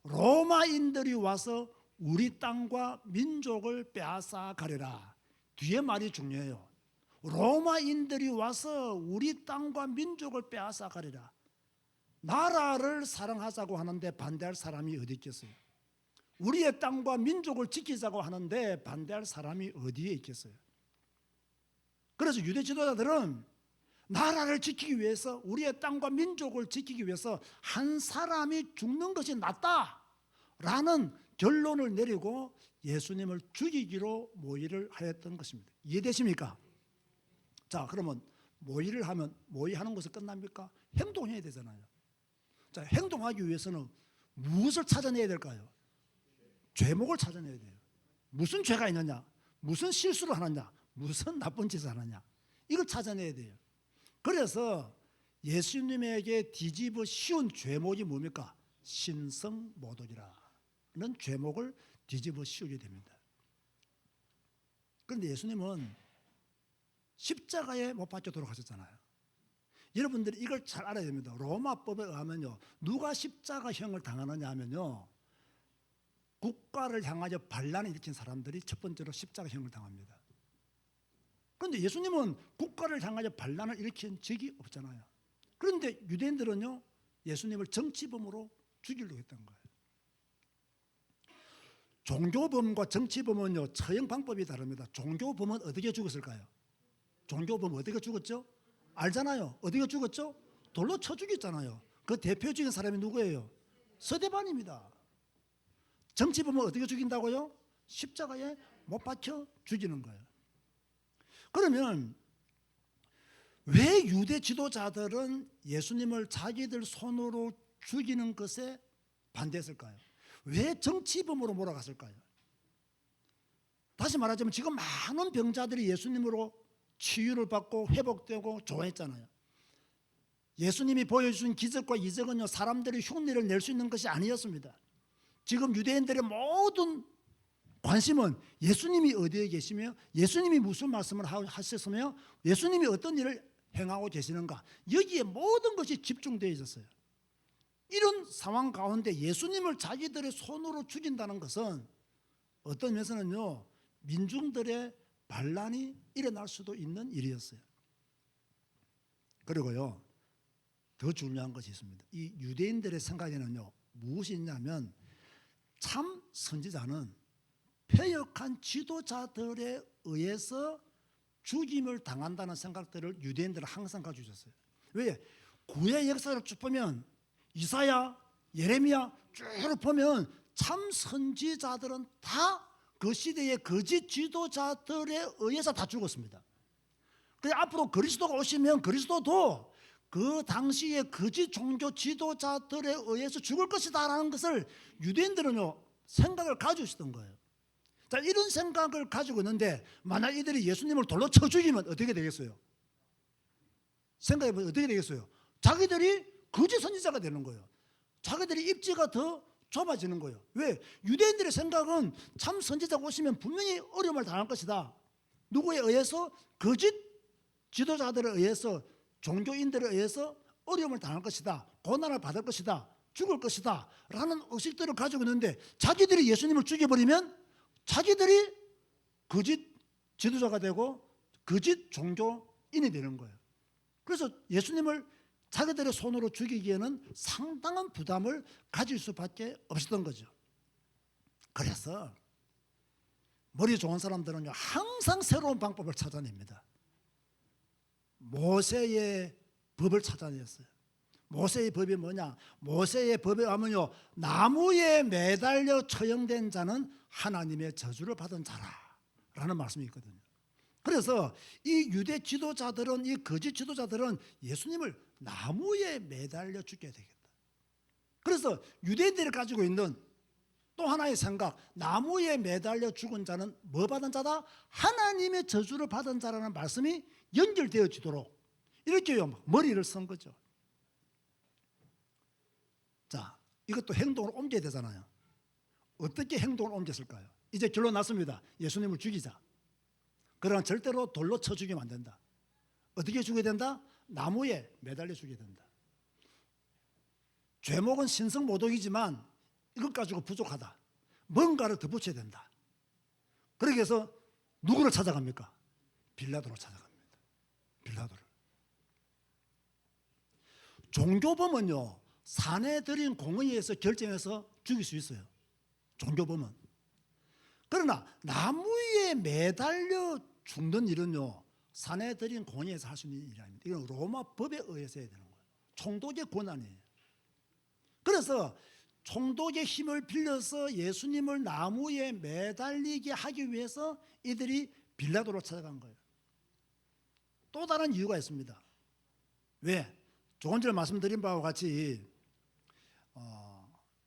[SPEAKER 1] 로마인들이 와서 우리 땅과 민족을 빼앗아 가리라. 뒤에 말이 중요해요. 로마인들이 와서 우리 땅과 민족을 빼앗아 가리라. 나라를 사랑하자고 하는데 반대할 사람이 어디 있겠어요? 우리의 땅과 민족을 지키자고 하는데 반대할 사람이 어디에 있겠어요? 그래서 유대 지도자들은 나라를 지키기 위해서, 우리의 땅과 민족을 지키기 위해서 한 사람이 죽는 것이 낫다라는 결론을 내리고 예수님을 죽이기로 모의를 하였던 것입니다. 이해되십니까? 자, 그러면 모의를 하면 모의하는 것은 끝납니까? 행동해야 되잖아요. 자, 행동하기 위해서는 무엇을 찾아내야 될까요? 죄목을 찾아내야 돼요. 무슨 죄가 있느냐? 무슨 실수를 하느냐? 무슨 나쁜 짓을 하느냐? 이걸 찾아내야 돼요. 그래서 예수님에게 뒤집어 씌운 죄목이 뭡니까? 신성모독이라는 죄목을 뒤집어 씌우게 됩니다. 그런데 예수님은 십자가에 못 박혀 돌아가셨잖아요. 여러분들이 이걸 잘 알아야 됩니다. 로마법에 의하면요, 누가 십자가형을 당하느냐 하면요, 국가를 향하여 반란을 일으킨 사람들이 첫 번째로 십자가형을 당합니다. 그런데 예수님은 국가를 향하여 반란을 일으킨 적이 없잖아요. 그런데 유대인들은요, 예수님을 정치범으로 죽이려고 했던 거예요. 종교범과 정치범은요, 처형 방법이 다릅니다. 종교범은 어떻게 죽었을까요? 종교범 어떻게 죽었죠? 알잖아요. 어떻게 죽었죠? 돌로 쳐 죽였잖아요. 그 대표적인 사람이 누구예요? 서대반입니다. 정치범은 어떻게 죽인다고요? 십자가에 못 박혀 죽이는 거예요. 그러면 왜 유대 지도자들은 예수님을 자기들 손으로 죽이는 것에 반대했을까요? 왜 정치범으로 몰아갔을까요? 다시 말하자면 지금 많은 병자들이 예수님으로 치유를 받고 회복되고 좋아했잖아요. 예수님이 보여준 기적과 이적은요, 사람들이 흉내를 낼 수 있는 것이 아니었습니다. 지금 유대인들의 모든 관심은 예수님이 어디에 계시며, 예수님이 무슨 말씀을 하셨으며, 예수님이 어떤 일을 행하고 계시는가, 여기에 모든 것이 집중되어 있었어요. 이런 상황 가운데 예수님을 자기들의 손으로 죽인다는 것은 어떤 면에서는요, 민중들의 반란이 일어날 수도 있는 일이었어요. 그리고요, 더 중요한 것이 있습니다. 이 유대인들의 생각에는요, 무엇이 있냐면, 참 선지자는 패역한 지도자들에 의해서 죽임을 당한다는 생각들을 유대인들은 항상 가지고 있었어요. 왜? 구약 역사를 쭉 보면 이사야, 예레미야 쭉 보면 참 선지자들은 다 그 시대의 거짓 지도자들에 의해서 다 죽었습니다. 그래서 앞으로 그리스도가 오시면 그리스도도 그 당시의 거짓 종교 지도자들에 의해서 죽을 것이다라는 것을 유대인들은요, 생각을 가지고 있었던 거예요. 자, 이런 생각을 가지고 있는데 만약 이들이 예수님을 돌로 쳐 죽이면 어떻게 되겠어요? 생각해보면 어떻게 되겠어요? 자기들이 거짓 선지자가 되는 거예요. 자기들이 입지가 더 좁아지는 거예요. 왜? 유대인들의 생각은 참 선지자가 오시면 분명히 어려움을 당할 것이다. 누구에 의해서? 거짓 지도자들에 의해서, 종교인들에 의해서 어려움을 당할 것이다. 고난을 받을 것이다. 죽을 것이다 라는 의식들을 가지고 있는데, 자기들이 예수님을 죽여버리면 자기들이 거짓 지도자가 되고 거짓 종교인이 되는 거예요. 그래서 예수님을 자기들의 손으로 죽이기에는 상당한 부담을 가질 수밖에 없었던 거죠. 그래서 머리 좋은 사람들은 항상 새로운 방법을 찾아냅니다. 모세의 법을 찾아냈어요. 모세의 법이 뭐냐? 모세의 법에 하면요, 나무에 매달려 처형된 자는 하나님의 저주를 받은 자라라는 말씀이 있거든요. 그래서 이 유대 지도자들은, 이 거짓 지도자들은 예수님을 나무에 매달려 죽여야 되겠다. 그래서 유대인들이 가지고 있는 또 하나의 생각, 나무에 매달려 죽은 자는 뭐 받은 자다? 하나님의 저주를 받은 자라는 말씀이 연결되어지도록 이렇게 머리를 쓴 거죠. 자, 이것도 행동으로 옮겨야 되잖아요. 어떻게 행동을 옮겼을까요? 이제 결론 났습니다. 예수님을 죽이자. 그러나 절대로 돌로 쳐 죽이면 안 된다. 어떻게 죽여야 된다? 나무에 매달려 죽여야 된다. 죄목은 신성모독이지만 이것 가지고 부족하다. 뭔가를 더 붙여야 된다. 그렇게 해서 누구를 찾아갑니까? 빌라도를 찾아갑니다. 빌라도를. 종교범은요, 사내들인 공의에서 결정해서 죽일 수 있어요. 종교범은. 그러나 나무에 매달려 죽는 일은요, 사내들인 공의에서 할 수 있는 일이 아닙니다. 이건 로마 법에 의해서 해야 되는 거예요. 총독의 권한이에요. 그래서 총독의 힘을 빌려서 예수님을 나무에 매달리게 하기 위해서 이들이 빌라도를 찾아간 거예요. 또 다른 이유가 있습니다. 왜? 조금 전에 말씀드린 바와 같이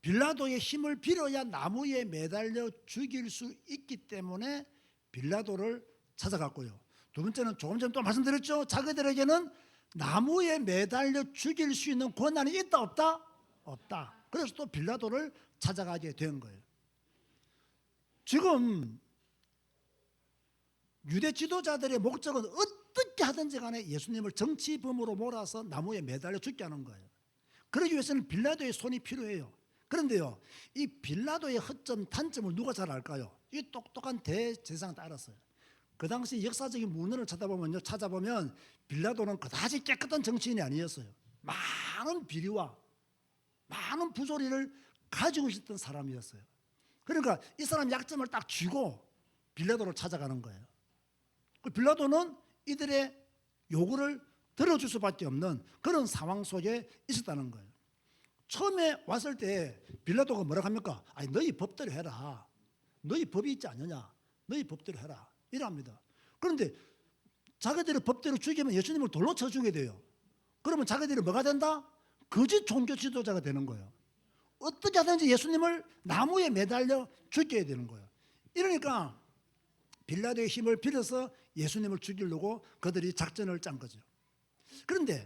[SPEAKER 1] 빌라도의 힘을 빌어야 나무에 매달려 죽일 수 있기 때문에 빌라도를 찾아갔고요. 두 번째는 조금 전에 또 말씀드렸죠. 자기들에게는 나무에 매달려 죽일 수 있는 권한이 있다 없다? 없다. 그래서 또 빌라도를 찾아가게 된 거예요. 지금 유대 지도자들의 목적은 어떻게 하든지 간에 예수님을 정치범으로 몰아서 나무에 매달려 죽게 하는 거예요. 그러기 위해서는 빌라도의 손이 필요해요. 그런데요, 이 빌라도의 허점, 단점을 누가 잘 알까요? 이 똑똑한 대제사장은 다 알았어요. 그 당시 역사적인 문헌을 찾아보면 빌라도는 그다지 깨끗한 정치인이 아니었어요. 많은 비리와 많은 부조리를 가지고 있었던 사람이었어요. 그러니까 이 사람 약점을 딱 쥐고 빌라도를 찾아가는 거예요. 그 빌라도는 이들의 요구를 들어줄 수밖에 없는 그런 상황 속에 있었다는 거예요. 처음에 왔을 때 빌라도가 뭐라고 합니까? 아니 너희 법대로 해라. 너희 법이 있지 않느냐? 너희 법대로 해라. 이랍니다. 그런데 자기들의 법대로 죽이면 예수님을 돌로 쳐 죽게 돼요. 그러면 자기들이 뭐가 된다? 거짓 종교 지도자가 되는 거예요. 어떻게 하든지 예수님을 나무에 매달려 죽여야 되는 거예요. 이러니까 빌라도의 힘을 빌어서 예수님을 죽이려고 그들이 작전을 짠 거죠. 그런데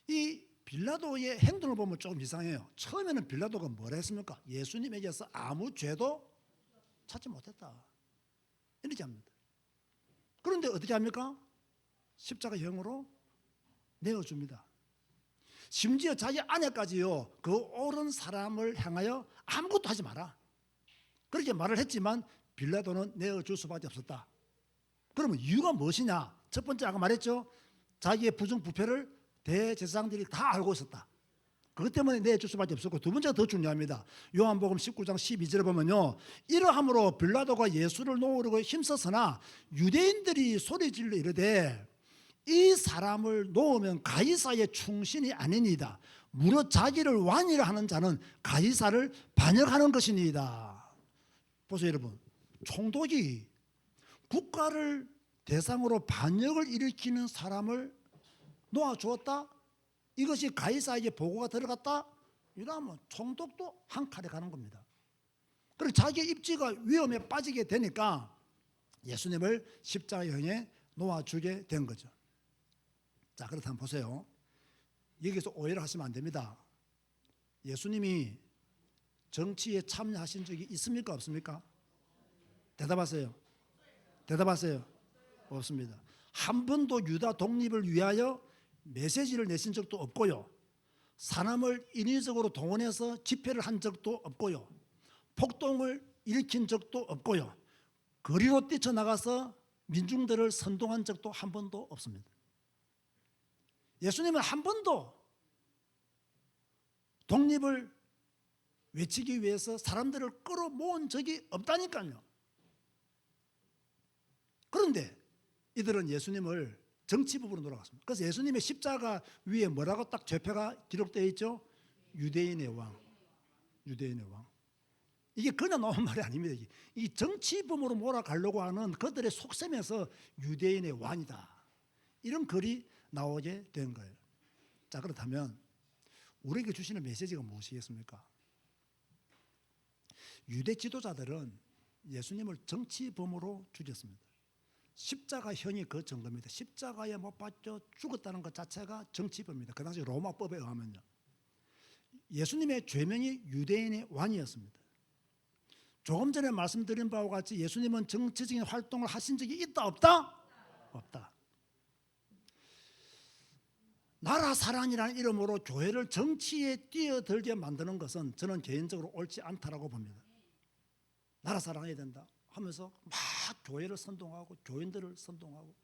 [SPEAKER 1] 이 빌라도의 행동을 보면 조금 이상해요. 처음에는 빌라도가 뭐라 했습니까? 예수님에게서 아무 죄도 찾지 못했다. 이렇게 합니다. 그런데 어떻게 합니까? 십자가형으로 내어줍니다. 심지어 자기 아내까지요, 그 옳은 사람을 향하여 아무것도 하지 마라. 그렇게 말을 했지만 빌라도는 내어줄 수밖에 없었다. 그러면 이유가 무엇이냐? 첫 번째 아까 말했죠. 자기의 부정부패를 대제사장들이 다 알고 있었다. 그것 때문에 내줄 수밖에 없었고, 두 번째가 더 중요합니다. 요한복음 19장 12절에 보면요, 이러함으로 빌라도가 예수를 놓으려고 힘썼으나 유대인들이 소리질러 이르되 이 사람을 놓으면 가이사의 충신이 아니니이다. 무릇 자기를 왕이라 하는 자는 가이사를 반역하는 것이니이다. 보세요 여러분, 총독이 국가를 대상으로 반역을 일으키는 사람을 놓아주었다? 이것이 가이사에게 보고가 들어갔다? 이러면 총독도 한 칼에 가는 겁니다. 그리고 자기의 입지가 위험에 빠지게 되니까 예수님을 십자가형에 놓아주게 된 거죠. 자, 그렇다면 보세요. 여기서 오해를 하시면 안 됩니다. 예수님이 정치에 참여하신 적이 있습니까? 없습니까? 대답하세요. 대답하세요. 없습니다. 한 번도 유다 독립을 위하여 메시지를 내신 적도 없고요. 사람을 인위적으로 동원해서 집회를 한 적도 없고요. 폭동을 일으킨 적도 없고요. 거리로 뛰쳐나가서 민중들을 선동한 적도 한 번도 없습니다. 예수님은 한 번도 독립을 외치기 위해서 사람들을 끌어모은 적이 없다니까요. 그런데 이들은 예수님을 정치부부로 놀아갔습니다. 그래서 예수님의 십자가 위에 뭐라고 딱 죄표가 기록되어 있죠? 유대인의 왕. 유대인의 왕. 이게 그냥 나온 말이 아닙니다. 이 정치범으로 몰아가려고 하는 그들의 속셈에서 유대인의 왕이다. 이런 글이 나오게 된 거예요. 자, 그렇다면 우리에게 주시는 메시지가 무엇이겠습니까? 유대 지도자들은 예수님을 정치범으로 죽였습니다. 십자가형이 그 증거입니다. 십자가에 못 박혀 죽었다는 것 자체가 정치범입니다. 그 당시 로마법에 의하면요. 예수님의 죄명이 유대인의 왕이었습니다. 조금 전에 말씀드린 바와 같이 예수님은 정치적인 활동을 하신 적이 있다 없다? 없다. 나라 사랑이라는 이름으로 교회를 정치에 뛰어들게 만드는 것은 저는 개인적으로 옳지 않다라고 봅니다. 나라 사랑해야 된다 하면서 막 교회를 선동하고 교인들을 선동하고,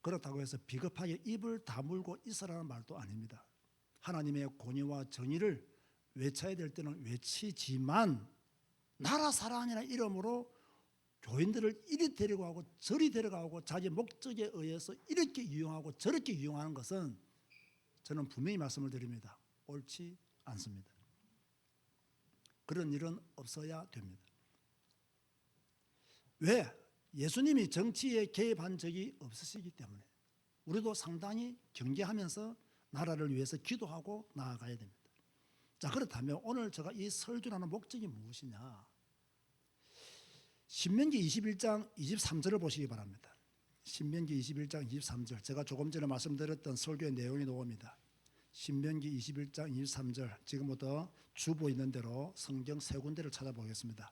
[SPEAKER 1] 그렇다고 해서 비겁하게 입을 다물고 있으라는 말도 아닙니다. 하나님의 공의와 정의를 외쳐야 될 때는 외치지만 나라 사랑이라는 이름으로 교인들을 이리 데리고 가고 저리 데려가고 자기 목적에 의해서 이렇게 이용하고 저렇게 이용하는 것은 저는 분명히 말씀을 드립니다. 옳지 않습니다. 그런 일은 없어야 됩니다. 왜? 예수님이 정치에 개입한 적이 없으시기 때문에 우리도 상당히 경계하면서 나라를 위해서 기도하고 나아가야 됩니다. 자, 그렇다면 오늘 제가 이 설교하는 목적이 무엇이냐? 신명기 21장 23절을 보시기 바랍니다. 신명기 21장 23절, 제가 조금 전에 말씀드렸던 설교의 내용이 나옵니다. 신명기 21장 23절, 지금부터 주보 있는 대로 성경 세 군데를 찾아보겠습니다.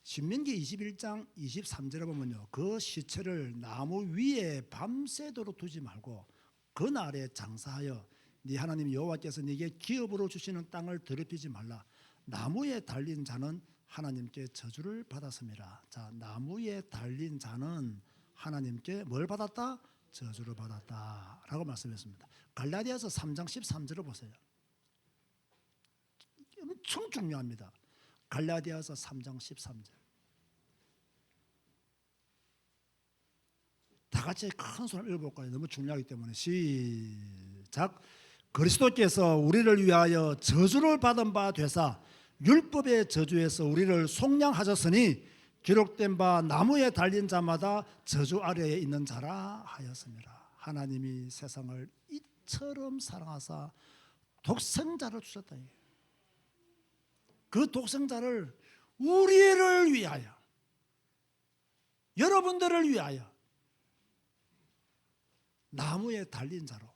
[SPEAKER 1] 신명기 21장 23절에 보면요, 그 시체를 나무 위에 밤새도록 두지 말고 그날에 장사하여 네 하나님 여호와께서 네게 기업으로 주시는 땅을 더럽히지 말라. 나무에 달린 자는 하나님께 저주를 받았습니다. 자, 나무에 달린 자는 하나님께 뭘 받았다? 저주를 받았다라고 말씀했습니다. 갈라디아서 3장 13절을 보세요. 엄청 중요합니다. 갈라디아서 3장 13절. 다 같이 큰 소리를 읽어볼까요? 너무 중요하기 때문에. 시작. 그리스도께서 우리를 위하여 저주를 받은 바 되사 율법의 저주에서 우리를 속량하셨으니 기록된 바 나무에 달린 자마다 저주 아래에 있는 자라 하였습니다. 하나님이 세상을 이처럼 사랑하사 독생자를 주셨다. 그 독생자를 우리를 위하여, 여러분들을 위하여 나무에 달린 자로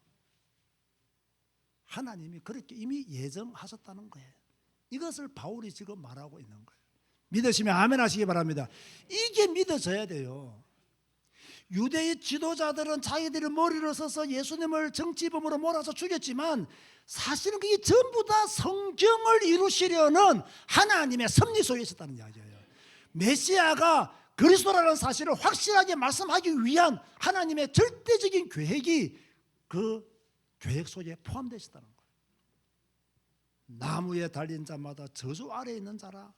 [SPEAKER 1] 하나님이 그렇게 이미 예정하셨다는 거예요. 이것을 바울이 지금 말하고 있는 거예요. 믿으시면 아멘 하시기 바랍니다. 이게 믿어져야 돼요. 유대의 지도자들은 자기들의 머리를 써서 예수님을 정치범으로 몰아서 죽였지만 사실은 그게 전부 다 성경을 이루시려는 하나님의 섭리 속에 있었다는 이야기예요. 메시아가 그리스도라는 사실을 확실하게 말씀하기 위한 하나님의 절대적인 계획이 그 계획 속에 포함되어 있다는 거예요. 나무에 달린 자마다 저주 아래에 있는 자라.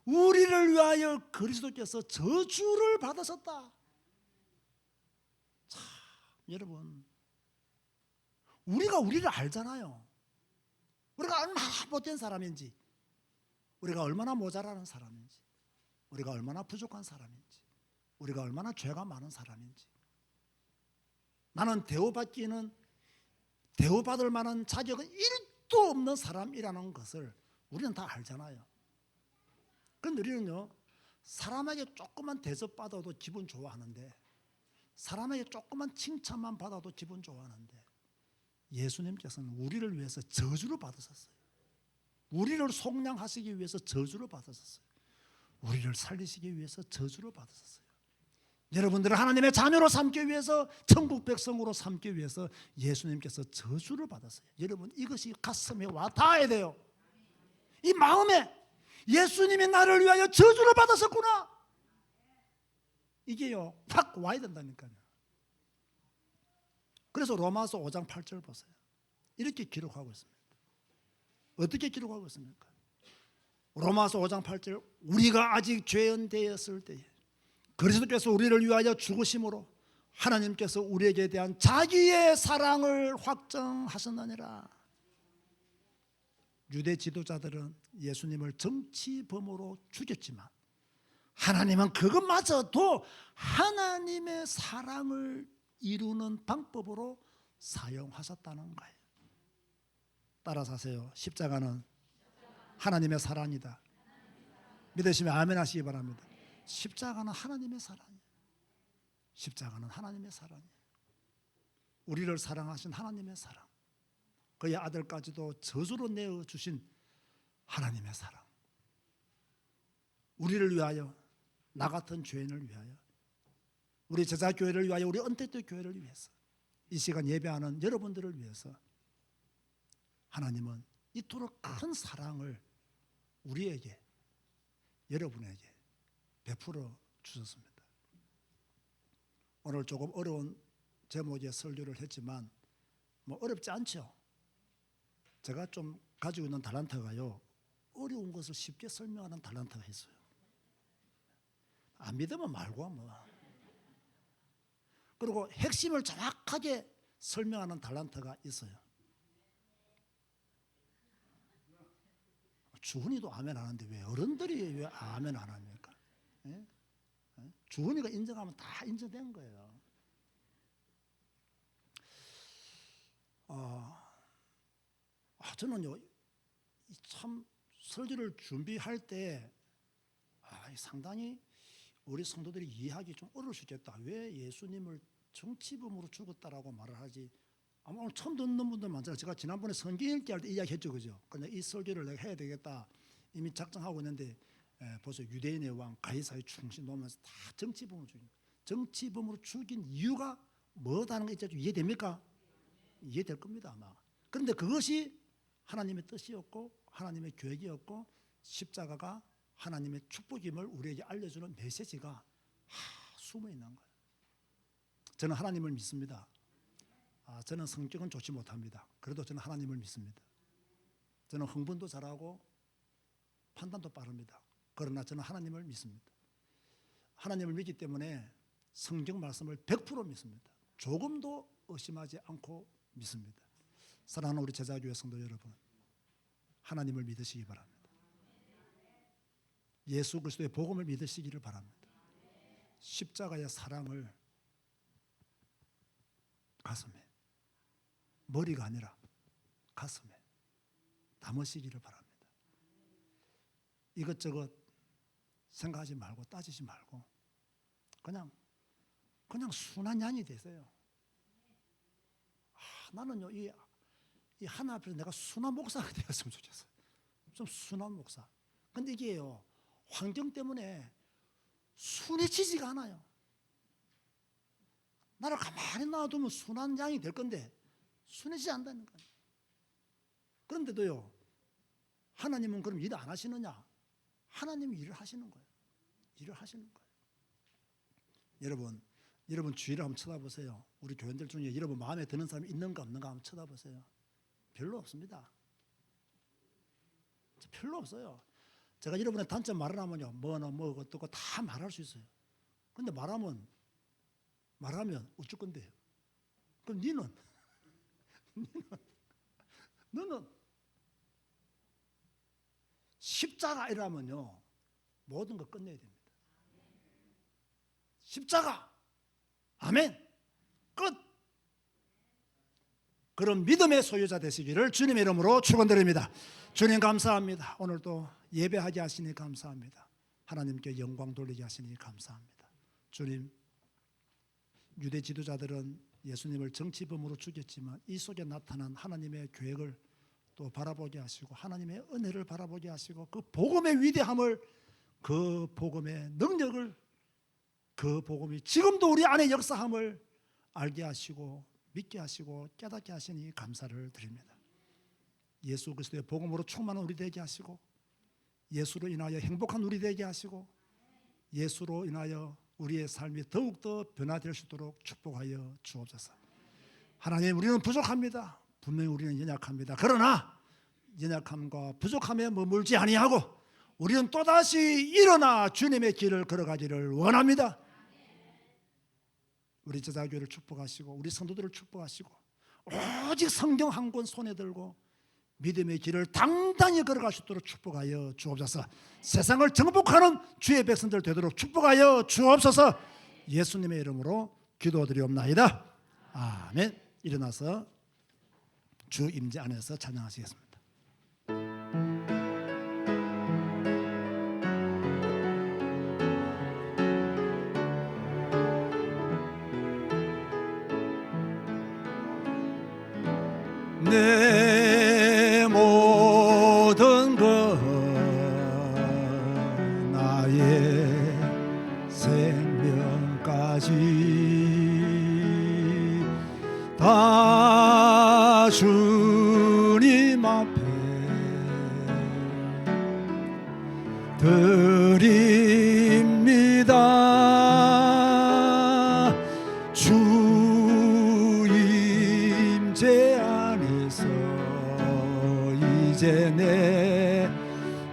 [SPEAKER 1] 우리를 위하여 그리스도께서 저주를 받으셨다. 참, 여러분, 우리가 우리를 알잖아요. 우리가 얼마나 못된 사람인지, 우리가 얼마나 모자라는 사람인지, 우리가 얼마나 부족한 사람인지, 우리가 얼마나 죄가 많은 사람인지. 나는 대우받을 만한 자격은 1도 없는 사람이라는 것을 우리는 다 알잖아요. 그런데 우리는요, 사람에게 조금만 대접받아도 기분 좋아하는데, 사람에게 조금만 칭찬만 받아도 기분 좋아하는데, 예수님께서는 우리를 위해서 저주를 받으셨어요. 우리를 속량하시기 위해서 저주를 받으셨어요. 우리를 살리시기 위해서 저주를 받으셨어요. 여러분들을 하나님의 자녀로 삼기 위해서, 천국 백성으로 삼기 위해서 예수님께서 저주를 받았어요. 여러분, 이것이 가슴에 와 닿아야 돼요. 이 마음에 예수님이 나를 위하여 저주를 받으셨구나, 이게요 확 와야 된다니까요. 그래서 로마서 5장 8절 보세요. 이렇게 기록하고 있습니다. 어떻게 기록하고 있습니까? 로마서 5장 8절, 우리가 아직 죄인 되었을 때에 그리스도께서 우리를 위하여 죽으심으로 하나님께서 우리에게 대한 자기의 사랑을 확정하셨느니라. 유대 지도자들은 예수님을 정치범으로 죽였지만 하나님은 그것마저도 하나님의 사랑을 이루는 방법으로 사용하셨다는 거예요. 따라서 하세요. 십자가는 하나님의 사랑이다. 믿으시면 아멘 하시기 바랍니다. 십자가는 하나님의 사랑이에요. 십자가는 하나님의 사랑이에요. 우리를 사랑하신 하나님의 사랑, 그의 아들까지도 저주로 내어주신 하나님의 사랑, 우리를 위하여, 나 같은 죄인을 위하여, 우리 제자교회를 위하여, 우리 언택트 교회를 위해서, 이 시간 예배하는 여러분들을 위해서 하나님은 이토록 큰 사랑을 우리에게, 여러분에게 베풀어 주셨습니다. 오늘 조금 어려운 제목의 설교를 했지만 뭐 어렵지 않죠. 제가 좀 가지고 있는 달란트가요, 어려운 것을 쉽게 설명하는 달란트가 있어요. 안 믿으면 말고 뭐. 그리고 핵심을 정확하게 설명하는 달란트가 있어요. 주은이도 아멘 안 하는데 왜 어른들이 왜 아멘 안 합니까? 예? 주은이가 인정하면 다 인정된 거예요. 저는요, 참 설교를 준비할 때 상당히 우리 성도들이 이해하기 좀 어려울 수 있겠다. 왜 예수님을 정치범으로 죽었다라고 말을 하지? 아마 오늘 처음 듣는 분들 많잖아요. 제가 지난번에 성경 읽기 할 때 이야기했죠, 그죠? 그냥 이 설교를 내가 해야 되겠다 이미 작정하고 있는데, 벌써 유대인의 왕 가이사의 충신 놓으면서 다 정치범으로 죽인, 정치범으로 죽인 이유가 뭐다는 거 이제 좀 이해됩니까? 이해될 겁니다 아마. 그런데 그것이 하나님의 뜻이었고 하나님의 계획이었고 십자가가 하나님의 축복임을 우리에게 알려주는 메시지가 숨어 있는 거예요. 저는 하나님을 믿습니다. 저는 성격은 좋지 못합니다. 그래도 저는 하나님을 믿습니다. 저는 흥분도 잘하고 판단도 빠릅니다. 그러나 저는 하나님을 믿습니다. 하나님을 믿기 때문에 성경 말씀을 100% 믿습니다. 조금도 의심하지 않고 믿습니다. 사랑하는 우리 제자교회 성도 여러분, 하나님을 믿으시기 바랍니다. 예수 그리스도의 복음을 믿으시기를 바랍니다. 십자가의 사랑을 가슴에, 머리가 아니라 가슴에 담으시기를 바랍니다. 이것저것 생각하지 말고 따지지 말고 그냥 순한 양이 되세요. 나는요 이 하나 앞에서 내가 순한 목사가 되었으면 좋겠어요. 좀 순한 목사. 근데 이게요 환경 때문에 순해지지가 않아요. 나를 가만히 놔두면 순한 양이 될 건데 순해지지 않는다는 거예요. 그런데도요 하나님은 그럼 일 안 하시느냐? 하나님이 일을 하시는 거예요. 일을 하시는 거예요. 여러분 주위를 한번 쳐다보세요. 우리 교인들 중에 여러분 마음에 드는 사람이 있는가 없는가 한번 쳐다보세요. 별로 없습니다. 별로 없어요. 제가 여러분의 단점 말을 하면요 뭐는 뭐고 어떻고 다 말할 수 있어요. 근데 말하면 어쩔 건데요? 그럼 너는 십자가 이라면요 모든 거 끝내야 됩니다. 십자가 아멘 끝. 그런 믿음의 소유자 되시기를 주님의 이름으로 축원드립니다. 주님 감사합니다. 오늘도 예배하게 하시니 감사합니다. 하나님께 영광 돌리게 하시니 감사합니다. 주님, 유대 지도자들은 예수님을 정치범으로 죽였지만 이 속에 나타난 하나님의 계획을 또 바라보게 하시고 하나님의 은혜를 바라보게 하시고 그 복음의 위대함을, 그 복음의 능력을, 그 복음이 지금도 우리 안에 역사함을 알게 하시고 믿게 하시고 깨닫게 하시니 감사를 드립니다. 예수 그리스도의 복음으로 충만한 우리 되게 하시고 예수로 인하여 행복한 우리 되게 하시고 예수로 인하여 우리의 삶이 더욱더 변화될 수 있도록 축복하여 주옵소서. 하나님, 우리는 부족합니다. 분명히 우리는 연약합니다. 그러나 연약함과 부족함에 머물지 아니하고 우리는 또다시 일어나 주님의 길을 걸어가기를 원합니다. 우리 제자교회를 축복하시고 우리 성도들을 축복하시고 오직 성경 한 권 손에 들고 믿음의 길을 당당히 걸어갈 수 있도록 축복하여 주옵소서. 세상을 정복하는 주의 백성들 되도록 축복하여 주옵소서. 예수님의 이름으로 기도드리옵나이다. 아멘. 일어나서 주 임재 안에서 찬양하시겠습니다. 내 모든 것 나의 생명까지 다 주님 앞에 드립니다. 주 임재 안에서 이제 내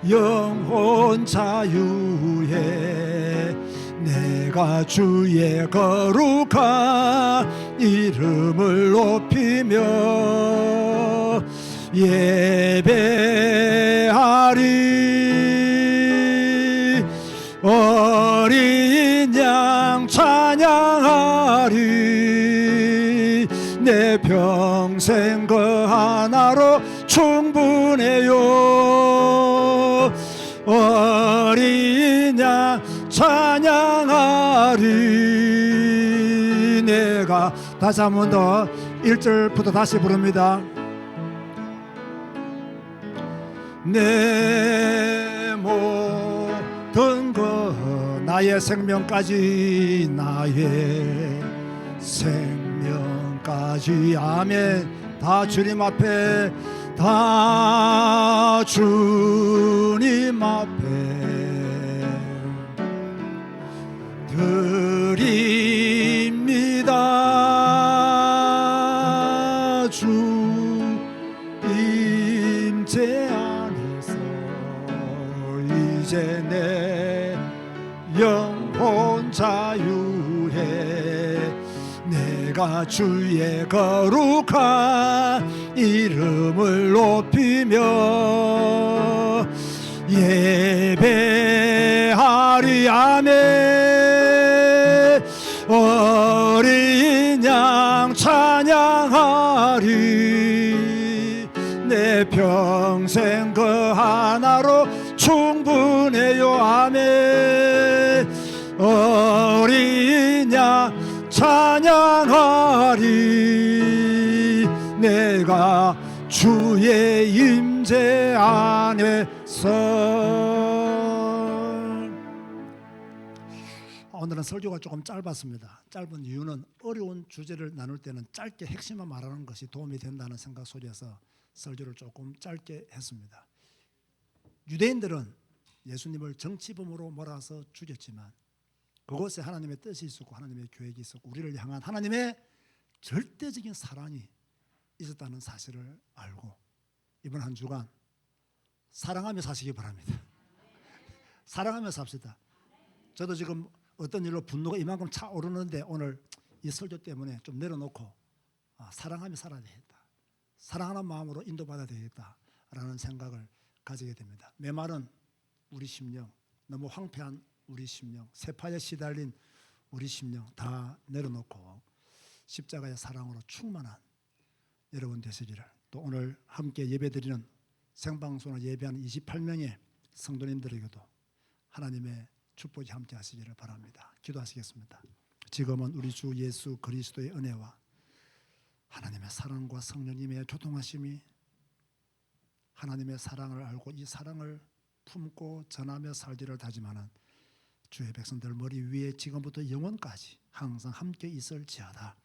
[SPEAKER 1] 영혼 자유해 내가 주의 거룩한 이름을 높이며 예배하리. 어린 양 찬양하리. 내 평생 그 하나로 충분해요. 어린 양 찬양하리. 내가 다시 한 번 더 1절부터 다시 부릅니다. 내 모든 것 나의 생명까지 나의 생명까지 아멘. 다 주님 앞에 다 주님 앞에 드립니다. 주 임재 안에서 이제 내 영혼 자유해. 내가 주의 거룩한 이름을 높이며 예배하리. 아멘. 어린 양 찬양하리. 내 평생 그 하나로 충분해요. 아멘. 어린 양 찬양하리. 내가 주의 임재 안에서. 오늘은 설교가 조금 짧았습니다. 짧은 이유는 어려운 주제를 나눌 때는 짧게 핵심만 말하는 것이 도움이 된다는 생각 속에서 설교를 조금 짧게 했습니다. 유대인들은 예수님을 정치범으로 몰아서 죽였지만 그곳에 하나님의 뜻이 있었고 하나님의 계획이 있었고 우리를 향한 하나님의 절대적인 사랑이 있었다는 사실을 알고 이번 한 주간 사랑하며 사시기 바랍니다. 사랑하며 삽시다. 저도 지금 어떤 일로 분노가 이만큼 차오르는데 오늘 이 설교 때문에 좀 내려놓고 사랑하며 살아야 되겠다. 사랑하는 마음으로 인도받아야 되겠다라는 생각을 가지게 됩니다. 내 말은 우리 심령, 너무 황폐한 우리 심령, 세파에 시달린 우리 심령 다 내려놓고 십자가의 사랑으로 충만한 여러분 되시기를, 또 오늘 함께 예배드리는 생방송을 예배하는 28명의 성도님들에게도 하나님의 축복이 함께 하시기를 바랍니다. 기도하시겠습니다. 지금은 우리 주 예수 그리스도의 은혜와 하나님의 사랑과 성령님의 교통하심이, 하나님의 사랑을 알고 이 사랑을 품고 전하며 살기를 다짐하는 주의 백성들 머리 위에 지금부터 영원까지 항상 함께 있을지어다.